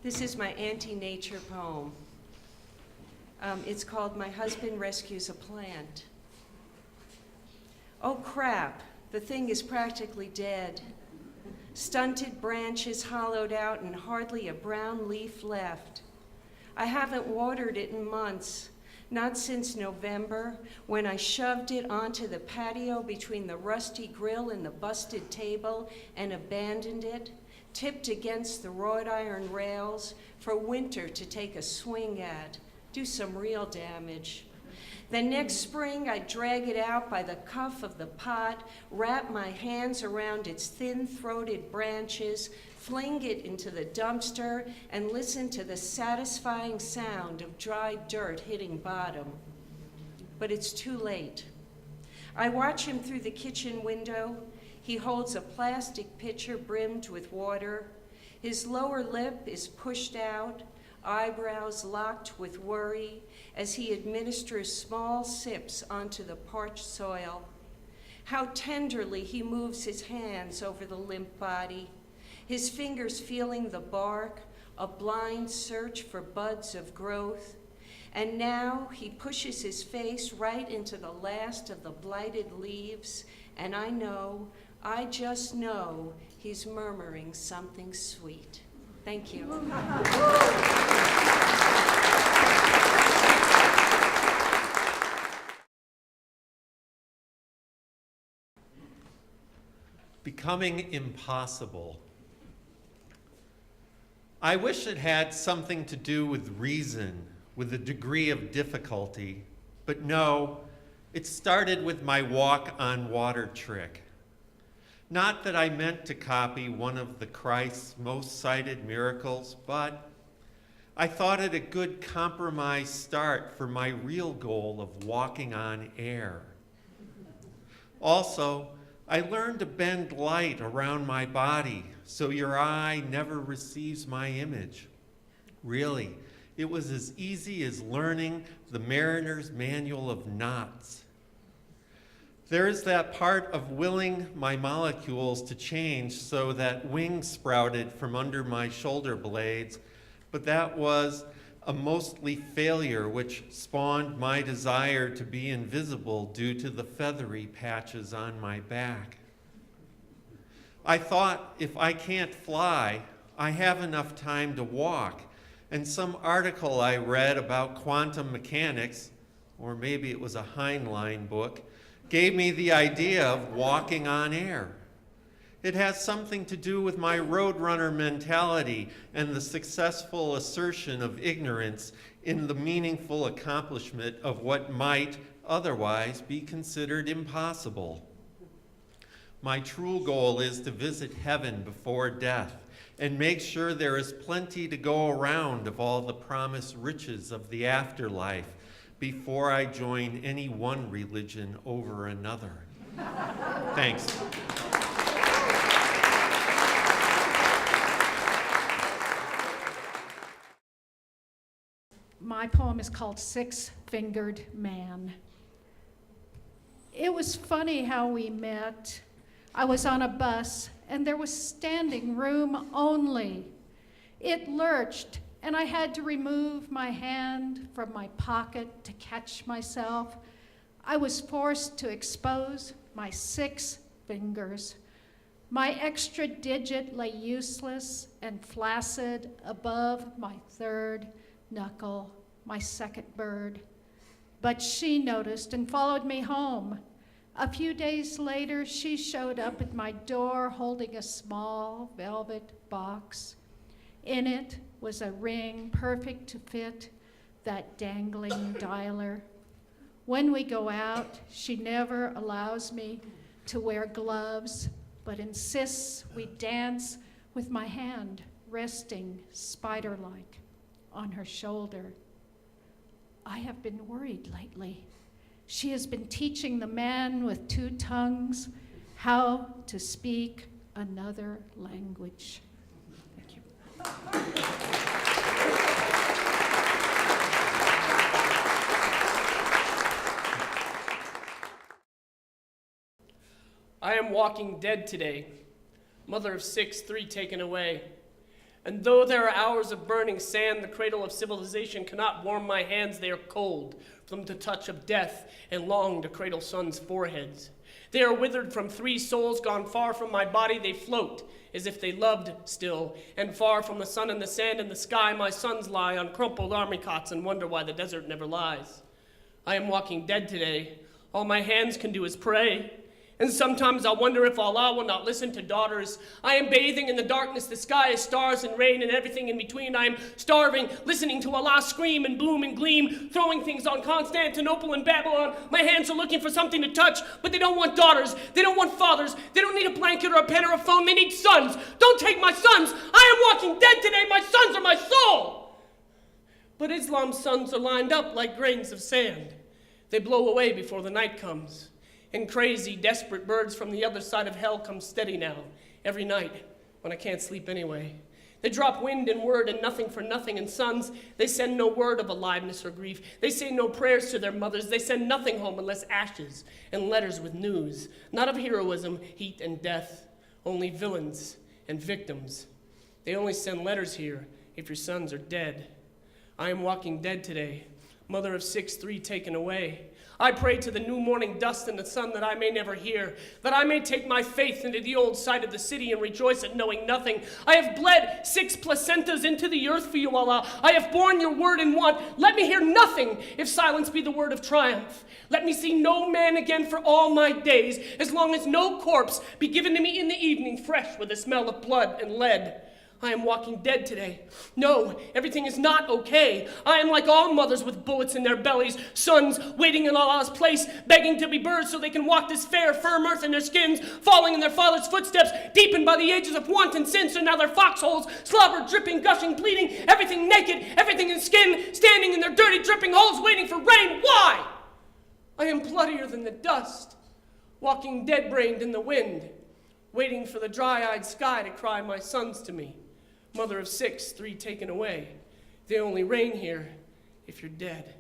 This is my anti-nature poem. It's called My Husband Rescues a Plant. Oh crap, the thing is practically dead. Stunted branches hollowed out and hardly a brown leaf left. I haven't watered it in months, not since November, when I shoved it onto the patio between the rusty grill and the busted table and abandoned it, tipped against the wrought iron rails for winter to take a swing at, do some real damage. Then next spring, I'd drag it out by the cuff of the pot, wrap my hands around its thin-throated branches, fling it into the dumpster, and listen to the satisfying sound of dry dirt hitting bottom. But it's too late. I watch him through the kitchen window. He holds a plastic pitcher brimmed with water. His lower lip is pushed out, eyebrows locked with worry, as he administers small sips onto the parched soil. How tenderly he moves his hands over the limp body, his fingers feeling the bark, a blind search for buds of growth. And now he pushes his face right into the last of the blighted leaves, and I just know he's murmuring something sweet. Thank you. Becoming impossible. I wish it had something to do with reason, with a degree of difficulty, but no, it started with my walk on water trick. Not that I meant to copy one of the Christ's most cited miracles, but I thought it a good compromise start for my real goal of walking on air. Also, I learned to bend light around my body so your eye never receives my image. Really, it was as easy as learning the mariner's manual of knots. There is that part of willing my molecules to change so that wings sprouted from under my shoulder blades, but that was a mostly failure which spawned my desire to be invisible due to the feathery patches on my back. I thought if I can't fly, I have enough time to walk, and some article I read about quantum mechanics, or maybe it was a Heinlein book, gave me the idea of walking on air. It has something to do with my roadrunner mentality and the successful assertion of ignorance in the meaningful accomplishment of what might otherwise be considered impossible. My true goal is to visit heaven before death and make sure there is plenty to go around of all the promised riches of the afterlife before I join any one religion over another. Thanks. My poem is called Six-Fingered Man. It was funny how we met. I was on a bus, and there was standing room only. It lurched, and I had to remove my hand from my pocket to catch myself. I was forced to expose my 6 fingers. My extra digit lay useless and flaccid above my 3rd knuckle, my 2nd bird. But she noticed and followed me home. A few days later, she showed up at my door holding a small velvet box. In it was a ring perfect to fit that dangling dialer. When we go out, she never allows me to wear gloves, but insists we dance with my hand resting spider-like on her shoulder. I have been worried lately. She has been teaching the man with 2 tongues how to speak another language. Thank you. I am walking dead today, mother of 6, 3 taken away. And though there are hours of burning sand, the cradle of civilization cannot warm my hands. They are cold from the touch of death and long to cradle sons' foreheads. They are withered from 3 souls gone far from my body. They float as if they loved still. And far from the sun and the sand and the sky, my sons lie on crumpled army cots and wonder why the desert never lies. I am walking dead today. All my hands can do is pray. And sometimes I wonder if Allah will not listen to daughters. I am bathing in the darkness. The sky is stars and rain and everything in between. I am starving, listening to Allah scream and bloom and gleam, throwing things on Constantinople and Babylon. My hands are looking for something to touch, but they don't want daughters. They don't want fathers. They don't need a blanket or a pen or a phone. They need sons. Don't take my sons. I am walking dead today. My sons are my soul. But Islam's sons are lined up like grains of sand. They blow away before the night comes. And crazy, desperate birds from the other side of hell come steady now, every night, when I can't sleep anyway. They drop wind and word and nothing for nothing, and sons, they send no word of aliveness or grief. They say no prayers to their mothers. They send nothing home unless ashes and letters with news. Not of heroism, heat, and death, only villains and victims. They only send letters here if your sons are dead. I am walking dead today, mother of 6, 3 taken away. I pray to the new morning dust and the sun that I may never hear, that I may take my faith into the old side of the city and rejoice at knowing nothing. I have bled 6 placentas into the earth for you, Allah. I have borne your word in want. Let me hear nothing if silence be the word of triumph. Let me see no man again for all my days, as long as no corpse be given to me in the evening fresh with the smell of blood and lead. I am walking dead today. No, everything is not okay. I am like all mothers with bullets in their bellies, sons waiting in Allah's place, begging to be birds so they can walk this fair, firm earth in their skins, falling in their father's footsteps, deepened by the ages of want and sin, so now they're foxholes, slobber, dripping, gushing, bleeding, everything naked, everything in skin, standing in their dirty, dripping holes, waiting for rain. Why? I am bloodier than the dust, walking dead-brained in the wind, waiting for the dry-eyed sky to cry my sons to me. Mother of 6, 3 taken away. They only reign here if you're dead.